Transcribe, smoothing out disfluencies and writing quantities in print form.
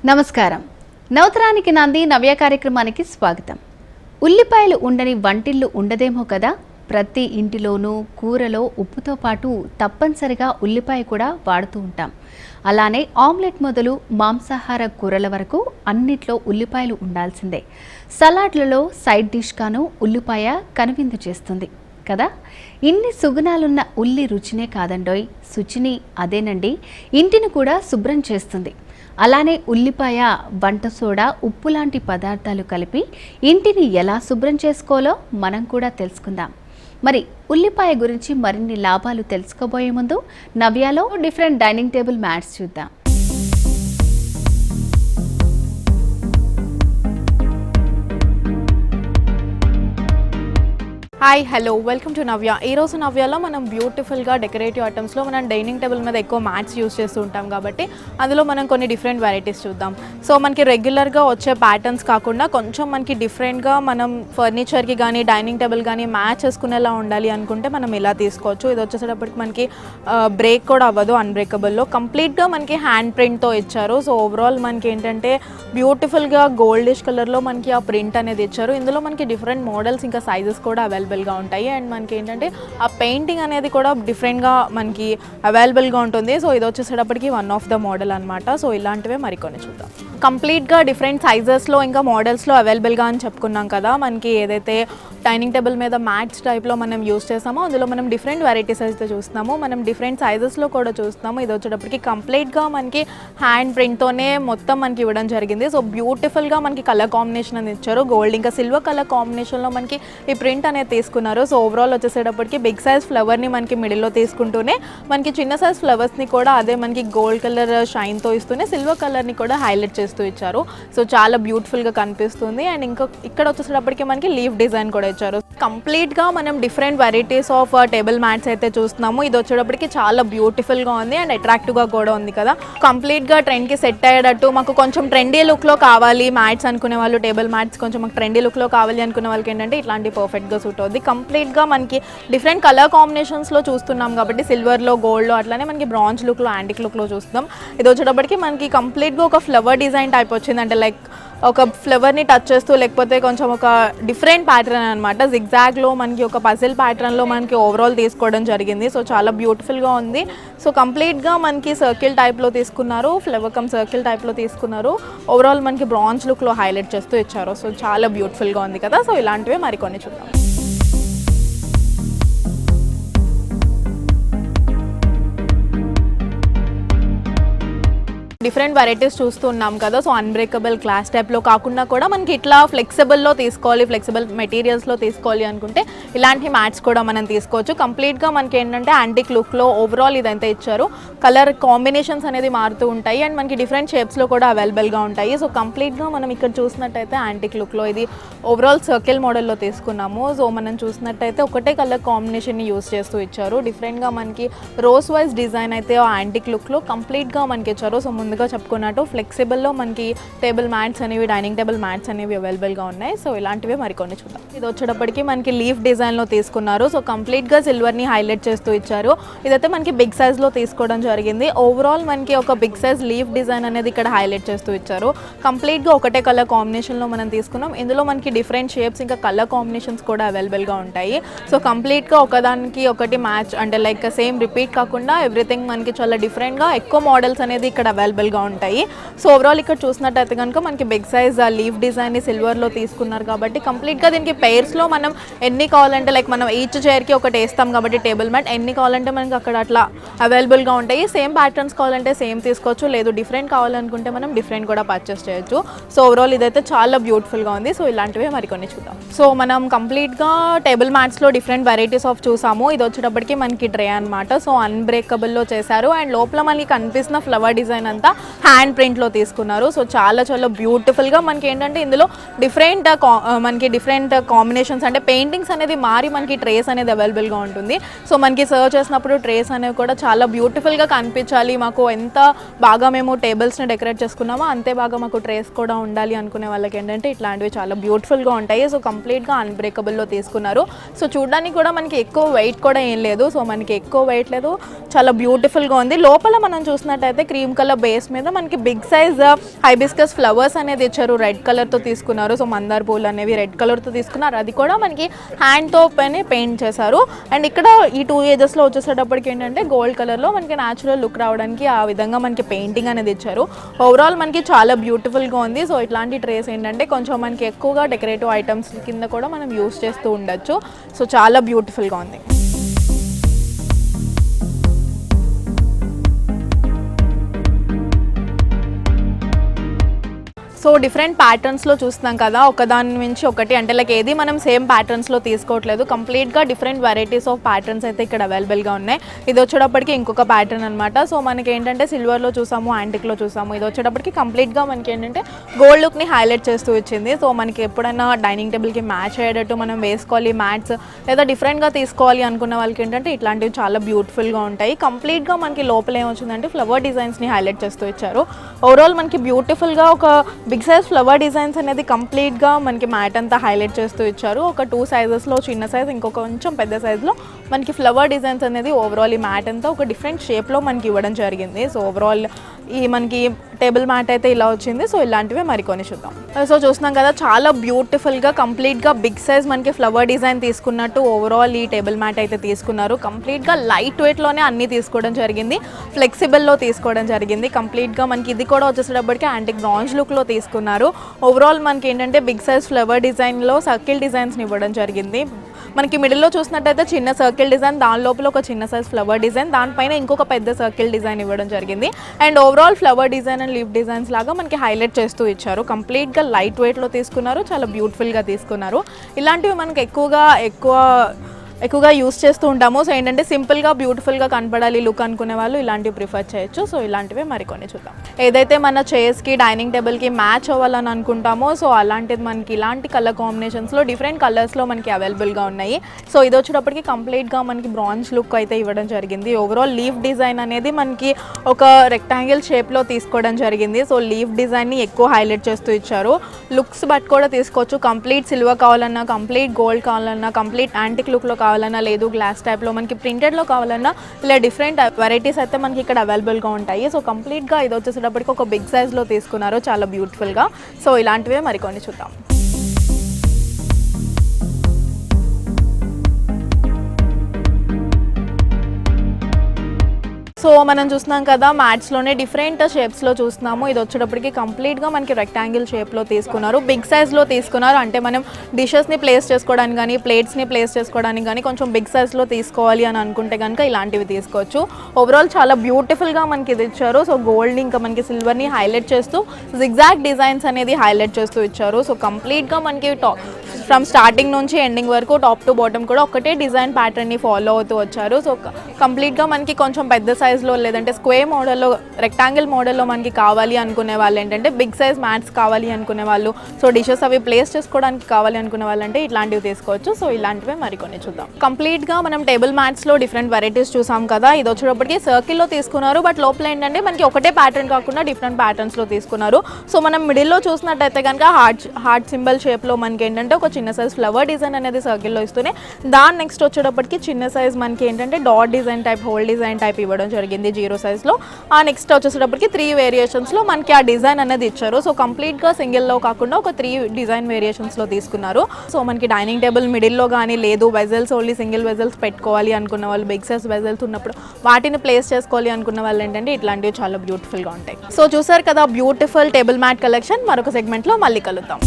నమస్కారం. నవతరానికి నాంది నవ్య కార్యక్రమానికి స్వాగతం. ఉల్లిపాయలు ఉండని వంటిల్లు ఉండదేమో కదా. ప్రతి ఇంటిలోనూ కూరలో ఉప్పుతో పాటు తప్పనిసరిగా ఉల్లిపాయ కూడా వాడుతూ ఉంటాం. అలానే ఆమ్లెట్ మొదలు మాంసాహార కూరల వరకు అన్నిట్లో ఉల్లిపాయలు ఉండాల్సిందే. సలాడ్లలో సైడ్ డిష్ గాను ఉల్లిపాయ కనువిందు చేస్తుంది కదా. ఇన్ని సుగుణాలున్న ఉల్లి రుచినే కాదండోయ్, శుచిని అదేనండి, ఇంటిని కూడా శుభ్రం చేస్తుంది. అలానే ఉల్లిపాయ, వంట సోడా, ఉప్పు లాంటి పదార్థాలు కలిపి ఇంటిని ఎలా శుభ్రం చేసుకోవాలో మనం కూడా తెలుసుకుందాం. మరి ఉల్లిపాయ గురించి మరిన్ని లాభాలు తెలుసుకోబోయే ముందు నవ్యాలో డిఫరెంట్ డైనింగ్ టేబుల్ మ్యాట్స్ చూద్దాం. హాయ్ హలో వెల్కమ్ టు నవ్య. ఈరోజు నవ్యాలో మనం బ్యూటిఫుల్గా డెకరేటివ్ ఐటమ్స్లో మనం డైనింగ్ టేబుల్ మీద ఎక్కువ మ్యాట్స్ యూస్ చేస్తూ ఉంటాం కాబట్టి అందులో మనం కొన్ని డిఫరెంట్ వెరైటీస్ చూద్దాం. సో మనకి రెగ్యులర్గా వచ్చే ప్యాటర్న్స్ కాకుండా కొంచెం మనకి డిఫరెంట్గా మనం ఫర్నిచర్కి కానీ డైనింగ్ టేబుల్ కానీ మ్యాచ్ చేసుకునేలా ఉండాలి అనుకుంటే మనం ఇలా తీసుకోవచ్చు. ఇది వచ్చేసేటప్పటికి మనకి బ్రేక్ కూడా అవ్వదు, అన్బ్రేకబుల్లో కంప్లీట్గా మనకి హ్యాండ్ ప్రింట్తో ఇచ్చారు. సో ఓవరాల్ మనకి ఏంటంటే బ్యూటిఫుల్గా గోల్డిష్ కలర్లో మనకి ఆ ప్రింట్ అనేది ఇచ్చారు. ఇందులో మనకి డిఫరెంట్ మోడల్స్ ఇంకా సైజెస్ కూడా అవైలబుల్గా ఉంటాయి. అండ్ మనకి ఏంటంటే ఆ పెయింటింగ్ అనేది కూడా డిఫరెంట్గా మనకి అవైలబుల్గా ఉంటుంది. సో ఇది వచ్చేసేటప్పటికి వన్ ఆఫ్ ద మోడల్ అనమాట. సో ఇలాంటివే మరికొన్ని చూద్దాం. కంప్లీట్గా డిఫరెంట్ సైజెస్లో ఇంకా మోడల్స్లో అవైలబుల్గా అని చెప్పుకున్నాం కదా. మనకి ఏదైతే డైనింగ్ టేబుల్ మీద మ్యాట్స్ టైప్లో మనం యూస్ చేస్తామో అందులో మనం డిఫరెంట్ వెరైటీస్ అయితే చూస్తున్నాము. మనం డిఫరెంట్ సైజెస్లో కూడా చూస్తున్నాము. ఇది వచ్చేటప్పటికి కంప్లీట్గా మనకి హ్యాండ్ ప్రింట్తోనే మొత్తం మనకి ఇవ్వడం జరిగింది. సో బ్యూటిఫుల్గా మనకి కలర్ కాంబినేషన్ అని ఇచ్చారు. గోల్డ్ ఇంకా సిల్వర్ కలర్ కాంబినేషన్లో మనకి ఈ ప్రింట్ అనేది తీసుకున్నారు. సో ఓవరాల్ వచ్చేసేటప్పటికి బిగ్ సైజ్ ఫ్లవర్ని మనకి మిడిల్లో తీసుకుంటూనే మనకి చిన్న సైజ్ ఫ్లవర్స్ని కూడా అదే మనకి గోల్డ్ కలర్ షైన్తో ఇస్తూనే సిల్వర్ కలర్ని కూడా హైలైట్ చేస్తూ ఇచ్చారు. సో చాలా బ్యూటిఫుల్గా కనిపిస్తుంది. అండ్ ఇంకా ఇక్కడ వచ్చేసేటప్పటికి మనకి లీఫ్ డిజైన్ కూడా ఇచ్చారు. కంప్లీట్గా మనం different varieties of table mats అయితే చూస్తున్నాము. ఇది వచ్చేటప్పటికి చాలా బ్యూటిఫుల్గా ఉంది అండ్ అట్రాక్టివ్గా కూడా ఉంది కదా. కంప్లీట్గా ట్రెండ్కి సెట్ అయ్యేటట్టు మాకు కొంచెం ట్రెండీ లుక్లో కావాలి మ్యాట్స్ అనుకునే వాళ్ళు, టేబుల్ మ్యాట్స్ కొంచెం మాకు ట్రెండీ లుక్లో కావాలి అనుకునే వాళ్ళకి ఏంటంటే ఇట్లాంటి పర్ఫెక్ట్గా సూట్ అవుతుంది. కంప్లీట్గా మనకి డిఫరెంట్ కలర్ కాంబినేషన్స్లో చూస్తున్నాం కాబట్టి సిల్వర్లో, గోల్డ్లో, అట్లానే మనకి బ్రాంజ్ లుక్లో, యాంటిక్ లుక్లో చూస్తున్నాం. ఇది వచ్చేటప్పటికి మనకి కంప్లీట్గా ఒక ఫ్లవర్ డిజైన్ టైప్ వచ్చింది. అంటే లైక్ ఒక ఫ్లవర్ని టచ్ చేస్తూ లేకపోతే కొంచెం ఒక డిఫరెంట్ ప్యాటర్న్ అనమాట. జిగ్జాగ్లో మనకి ఒక పజిల్ ప్యాటర్న్లో మనకి ఓవరాల్ తీసుకోవడం జరిగింది. సో చాలా బ్యూటిఫుల్గా ఉంది. సో కంప్లీట్గా మనకి సర్కిల్ టైప్లో తీసుకున్నారు, ఫ్లవర్ కమ్ సర్కిల్ టైప్లో తీసుకున్నారు. ఓవరాల్ మనకి బ్రాంజ్ లుక్లో హైలైట్ చేస్తూ ఇచ్చారు. సో చాలా బ్యూటిఫుల్గా ఉంది కదా. సో ఇలాంటివి మరికొన్ని చూద్దాం. డిఫరెంట్ వెరైటీస్ చూస్తున్నాం కదా. సో అన్బ్రేకబుల్ గ్లాస్ టైప్లో కాకుండా కూడా మనకి ఇట్లా ఫ్లెక్సిబుల్లో తీసుకోవాలి, ఫ్లెక్సిబుల్ మెటీరియల్స్లో తీసుకోవాలి అనుకుంటే ఇలాంటి మ్యాట్స్ కూడా మనం తీసుకోవచ్చు. కంప్లీట్గా మనకి ఏంటంటే యాంటిక్ లుక్లో ఓవరాల్ ఇదంతా ఇచ్చారు. కలర్ కాంబినేషన్స్ అనేది మారుతూ ఉంటాయి అండ్ మనకి డిఫరెంట్ షేప్స్లో కూడా అవైలబుల్గా ఉంటాయి. సో కంప్లీట్గా మనం ఇక్కడ చూసినట్టయితే యాంటిక్ లుక్లో ఇది ఓవరాల్ సర్కిల్ మోడల్లో తీసుకున్నాము. సో మనం చూసినట్టయితే ఒకటే కలర్ కాంబినేషన్ని యూస్ చేస్తూ ఇచ్చారు. డిఫరెంట్గా మనకి రోజ్ వైజ్ డిజైన్ అయితే యాంటిక్ లుక్లో కంప్లీట్గా మనకి ఇచ్చారు. సో ముందుగా చెప్పుకున్నట్టు ఫ్లెక్సిబుల్లో మనకి టేబుల్ మ్యాట్స్ అనేవి, డైనింగ్ టేబుల్ మ్యాట్స్ అనేవి అవైలబుల్గా ఉన్నాయి. సో ఇలాంటివి మరికొన్ని చూద్దాం. ఇది వచ్చేటప్పటికి మనకి లీఫ్ డిజైన్లో తీసుకున్నారు. సో కంప్లీట్గా సిల్వర్ని హైలైట్ చేస్తూ ఇచ్చారు. ఇదైతే మనకి బిగ్ సైజ్లో తీసుకోవడం జరిగింది. ఓవరాల్ మనకి ఒక బిగ్ సైజ్ లీఫ్ డిజైన్ అనేది ఇక్కడ హైలైట్ చేస్తూ ఇచ్చారు. కంప్లీట్గా ఒకటే కలర్ కాంబినేషన్లో మనం తీసుకున్నాం. ఇందులో మనకి డిఫరెంట్ షేప్స్ ఇంకా కలర్ కాంబినేషన్స్ కూడా అవైలబుల్గా ఉంటాయి. సో కంప్లీట్గా ఒకదానికి ఒకటి మ్యాచ్ అంటే లైక్ సేమ్ రిపీట్ కాకుండా ఎవ్రీథింగ్ మనకి చాలా డిఫరెంట్గా ఎక్కువ మోడల్స్ అనేది ఇక్కడ అవైలబుల్గా ఉంటాయి. సో ఓవరాల్ ఇక్కడ చూసినట్టయితే కనుక మనకి బిగ్ సైజ్ లీఫ్ డిజైన్ సిల్వర్లో తీసుకున్నారు కాబట్టి కంప్లీట్గా దీనికి పెయిర్స్లో మనం ఎన్ని కావాలంటే లైక్ మనం ఈచ్ చైర్కి ఒకటి వేస్తాం కాబట్టి టేబుల్ మ్యాట్ ఎన్ని కావాలంటే మనకి అక్కడ అట్లా అవైలబుల్గా ఉంటాయి. సేమ్ ప్యాటర్న్స్ కావాలంటే సేమ్ తీసుకోవచ్చు, లేదు డిఫరెంట్ కావాలనుకుంటే మనం డిఫరెంట్ కూడా పర్చేస్ చేయొచ్చు. సో ఓవరాల్ ఇదైతే చాలా బ్యూటిఫుల్గా ఉంది. సో ఇలాంటివి మరికొన్ని చూద్దాం. సో మనం కంప్లీట్గా టేబుల్ మ్యాట్స్లో డిఫరెంట్ వెరైటీస్ ఆఫ్ చూసాము. ఇది వచ్చేటప్పటికి మనకి ట్రే అనమాట. సో అన్బ్రేకబుల్లో చేశారు అండ్ లోపల మనకి కనిపిస్తున్న ఫ్లవర్ డిజైన్ అంతా హ్యాండ్ ప్రింట్లో తీసుకున్నారు. సో చాలా చాలా బ్యూటిఫుల్గా మనకి ఏంటంటే ఇందులో డిఫరెంట్ కాంబినేషన్స్ అంటే పెయింటింగ్స్ అనేది మారి మనకి ట్రేస్ అనేది అవైలబుల్గా ఉంటుంది. సో మనకి సర్వ్ చేసినప్పుడు ట్రేస్ అనేవి కూడా చాలా బ్యూటిఫుల్గా కనిపించాలి, మాకు ఎంత బాగా మేము టేబుల్స్ని డెకరేట్ చేసుకున్నామో అంతే బాగా మాకు ట్రేస్ కూడా ఉండాలి అనుకునే వాళ్ళకి ఏంటంటే ఇట్లాంటివి చాలా బ్యూటిఫుల్గా ఉంటాయి. సో కంప్లీట్గా అన్బ్రేకబుల్లో తీసుకున్నారు. సో చూడడానికి కూడా మనకి ఎక్కువ వెయిట్ కూడా ఏం లేదు. సో మనకి ఎక్కువ వెయిట్ లేదు, చాలా బ్యూటిఫుల్గా ఉంది. లోపల మనం చూసినట్టయితే క్రీమ్ కలర్ బేస్ బేస్ మీద మనకి బిగ్ సైజ్ హైబిస్కస్ ఫ్లవర్స్ అనేది ఇచ్చారు, రెడ్ కలర్తో తీసుకున్నారు. సో మందార పూలు అనేవి రెడ్ కలర్తో తీసుకున్నారు, అది కూడా మనకి హ్యాండ్తో పైన పెయింట్ చేశారు. అండ్ ఇక్కడ ఈ 2 ఏజెస్లో వచ్చేసేటప్పటికి ఏంటంటే గోల్డ్ కలర్లో మనకి న్యాచురల్ లుక్ రావడానికి ఆ విధంగా మనకి పెయింటింగ్ అనేది ఇచ్చారు. ఓవరాల్ మనకి చాలా బ్యూటిఫుల్గా ఉంది. సో ఇట్లాంటి ట్రేస్ ఏంటంటే కొంచెం మనకి ఎక్కువగా డెకరేటివ్ ఐటమ్స్ కింద కూడా మనం యూస్ చేస్తూ ఉండొచ్చు. సో చాలా బ్యూటిఫుల్గా ఉంది. సో డిఫరెంట్ ప్యాటర్న్స్లో చూస్తున్నాం కదా, ఒకదాని నుంచి ఒకటి అంటే లైక్ ఏది మనం సేమ్ ప్యాటర్న్స్లో తీసుకోవట్లేదు, కంప్లీట్గా డిఫరెంట్ వెరైటీస్ ఆఫ్ ప్యాటర్న్స్ అయితే ఇక్కడ అవైలబుల్గా ఉన్నాయి. ఇది వచ్చేటప్పటికి ఇంకొక ప్యాటర్న్ అనమాట. సో మనకి ఏంటంటే సిల్వర్లో చూసాము, యాంటిక్లో చూసాము, ఇది వచ్చేటప్పటికి కంప్లీట్గా మనకి ఏంటంటే గోల్డ్ లుక్ని హైలైట్ చేస్తూ వచ్చింది. సో మనకి ఎప్పుడైనా డైనింగ్ టేబుల్కి మ్యాచ్ అయ్యేటట్టు మనం వేసుకోవాలి మ్యాట్స్, లేదా డిఫరెంట్గా తీసుకోవాలి అనుకున్న వాళ్ళకి ఏంటంటే ఇట్లాంటివి చాలా బ్యూటిఫుల్గా ఉంటాయి. కంప్లీట్గా మనకి లోపల ఏమొచ్చిందంటే ఫ్లవర్ డిజైన్స్ని హైలైట్ చేస్తూ ఇచ్చారు. ఓవరాల్ మనకి బ్యూటిఫుల్గా ఒక బిగ్ సైజ్ ఫ్లవర్ డిజైన్స్ అనేది కంప్లీట్గా మనకి మ్యాట్ అంతా హైలైట్ చేస్తూ ఇచ్చారు. ఒక 2 సైజెస్లో చిన్న సైజ్, ఇంకొక కొంచెం పెద్ద సైజులో మనకి ఫ్లవర్ డిజైన్స్ అనేది ఓవరాల్ ఈ మ్యాట్ అంతా ఒక డిఫరెంట్ షేప్లో మనకి ఇవ్వడం జరిగింది. సో ఓవరాల్ ఈ మనకి టేబుల్ మ్యాట్ అయితే ఇలా వచ్చింది. సో ఇలాంటివే మరికొని చూద్దాం. సో చూస్తున్నాం కదా, చాలా బ్యూటిఫుల్గా కంప్లీట్గా బిగ్ సైజ్ మనకి ఫ్లవర్ డిజైన్ తీసుకున్నట్టు ఓవరాల్ ఈ టేబుల్ మ్యాట్ అయితే తీసుకున్నారు. కంప్లీట్గా లైట్ వెయిట్లోనే అన్నీ తీసుకోవడం జరిగింది, ఫ్లెక్సిబుల్లో తీసుకోవడం జరిగింది. కంప్లీట్గా మనకి ఇది కూడా వచ్చేసేటప్పటికి యాంటిక్ బ్రాంజ్ లుక్లో తీసుకున్నారు. ఓవరాల్ మనకి ఏంటంటే బిగ్ సైజ్ ఫ్లవర్ డిజైన్లో సర్కిల్ డిజైన్స్ని ఇవ్వడం జరిగింది. మనకి మిడిల్లో చూసినట్టయితే చిన్న సర్కిల్ డిజైన్, దాని లోపల ఒక చిన్న సైజ్ ఫ్లవర్ డిజైన్, దానిపైన ఇంకొక పెద్ద సర్కిల్ డిజైన్ ఇవ్వడం జరిగింది. And overall flower design and leaf designs లాగా మనకి హైలైట్ చేస్తూ ఇచ్చారు. కంప్లీట్గా లైట్ వెయిట్లో తీసుకున్నారు, చాలా బ్యూటిఫుల్గా తీసుకున్నారు. ఇలాంటివి మనకి ఎక్కువగా యూస్ చేస్తూ ఉంటాము. సో ఏంటంటే సింపుల్గా బ్యూటిఫుల్గా కనపడాలి లుక్ అనుకునే వాళ్ళు ఇలాంటివి ప్రిఫర్ చేయొచ్చు. సో ఇలాంటివే మరికొన్ని చూద్దాం. ఏదైతే మన చైర్స్కి డైనింగ్ టేబుల్కి మ్యాచ్ అవ్వాలని అనుకుంటామో సో అలాంటిది మనకి ఇలాంటి కలర్ కాంబినేషన్స్లో డిఫరెంట్ కలర్స్లో మనకి అవైలబుల్గా ఉన్నాయి. సో ఇది వచ్చేటప్పటికి కంప్లీట్గా మనకి బ్రాంజ్ లుక్ అయితే ఇవ్వడం జరిగింది. ఓవరాల్ లీఫ్ డిజైన్ అనేది మనకి ఒక రెక్టాంగిల్ షేప్లో తీసుకోవడం జరిగింది. సో లీఫ్ డిజైన్ని ఎక్కువ హైలైట్ చేస్తూ ఇచ్చారు. లుక్స్ బట్ కూడా తీసుకోవచ్చు, కంప్లీట్ సిల్వర్ కావాలన్నా, కంప్లీట్ గోల్డ్ కావాలన్నా, కంప్లీట్ యాంటిక్ లుక్లో కావాలన్నా, లేదు గ్లాస్ టైప్లో మనకి ప్రింటెడ్లో కావాలన్నా, ఇలా డిఫరెంట్ వెరైటీస్ అయితే మనకి ఇక్కడ అవైలబుల్గా ఉంటాయి. సో కంప్లీట్గా ఇది వచ్చేసేటప్పటికి ఒక బిగ్ సైజ్లో తీసుకున్నారు, చాలా బ్యూటిఫుల్గా. సో ఇలాంటివే మరికొన్ని చూద్దాం. సో మనం చూస్తున్నాం కదా, మ్యాట్స్లోనే డిఫరెంట్ షేప్స్లో చూస్తున్నాము. ఇది వచ్చేటప్పటికి కంప్లీట్గా మనకి రెక్టాంగిల్ షేప్లో తీసుకున్నారు, బిగ్ సైజ్లో తీసుకున్నారు. అంటే మనం డిషెస్ని ప్లేస్ చేసుకోవడానికి కానీ, ప్లేట్స్ని ప్లేస్ చేసుకోవడానికి కానీ కొంచెం బిగ్ సైజ్లో తీసుకోవాలి అని అనుకుంటే కనుక ఇలాంటివి తీసుకోవచ్చు. ఓవరాల్ చాలా బ్యూటిఫుల్గా మనకి ఇది ఇచ్చారు. సో గోల్డ్ని ఇంకా మనకి సిల్వర్ని హైలైట్ చేస్తూ జిగ్జాగ్ డిజైన్స్ అనేది హైలైట్ చేస్తూ ఇచ్చారు. సో కంప్లీట్గా మనకి ఫ్రమ్ స్టార్టింగ్ నుంచి ఎండింగ్ వరకు టాప్ టు బాటమ్ కూడా ఒకటే డిజైన్ ప్యాటర్న్ని ఫాలో అవుతూ వచ్చారు. సో కంప్లీట్గా మనకి కొంచెం పెద్ద సైజ్లో లేదంటే స్క్వేర్ మోడల్లో, రెక్టాంగిల్ మోడల్లో మనకి కావాలి అనుకునే వాళ్ళు ఏంటంటే బిగ్ సైజ్ మ్యాట్స్ కావాలి అనుకునే వాళ్ళు, సో డిషెస్ అవి ప్లేస్ చేసుకోవడానికి కావాలి అనుకునే వాళ్ళు అంటే ఇట్లాంటివి తీసుకోవచ్చు. సో ఇలాంటివే మరికొన్ని చూద్దాం. కంప్లీట్గా మనం టేబుల్ మ్యాట్స్లో డిఫరెంట్ వెరైటీస్ చూసాం కదా. ఇది వచ్చేటప్పటికి సర్కిల్లో తీసుకున్నారు, బట్ లోపల ఏంటంటే మనకి ఒకటే ప్యాటర్న్ కాకుండా డిఫరెంట్ ప్యాటర్న్స్లో తీసుకున్నారు. సో మనం మిడిల్లో చూసినట్టయితే కనుక హార్ట్ సింబల్ షేప్లో మనకి ఏంటంటే ఒక చిన్న సైజ్ ఫ్లవర్ డిజైన్ అనేది సర్కిల్లో ఇస్తూనే దాని నెక్స్ట్ వచ్చేటప్పటికి చిన్న సైజ్ మనకి ఏంటంటే dot design type, whole design type ఇవ్వడం జరిగింది 0 సైజ్లో. ఆ నెక్స్ట్ వచ్చేటప్పటికి 3 వేరియేషన్స్లో మనకి ఆ డిజైన్ అనేది ఇచ్చారు. సో కంప్లీట్గా సింగిల్లో కాకుండా ఒక 3 డిజైన్ వేరియేషన్స్లో తీసుకున్నారు. సో మనకి డైనింగ్ టేబుల్ మిడిల్లో కానీ, లేదు వెజల్స్ ఓన్లీ సింగిల్ వెజల్స్ పెట్టుకోవాలి అనుకున్న వాళ్ళు, బిగ్ సైజ్ వెజల్స్ ఉన్నప్పుడు వాటిని ప్లేస్ చేసుకోవాలి అనుకున్న వాళ్ళు ఏంటంటే ఇట్లాంటివి చాలా బ్యూటిఫుల్గా ఉంటాయి. సో చూసారు కదా బ్యూటిఫుల్ టేబుల్ మ్యాట్ కలెక్షన్. మరొక సెగ్మెంట్లో మళ్ళీ కలుద్దాం.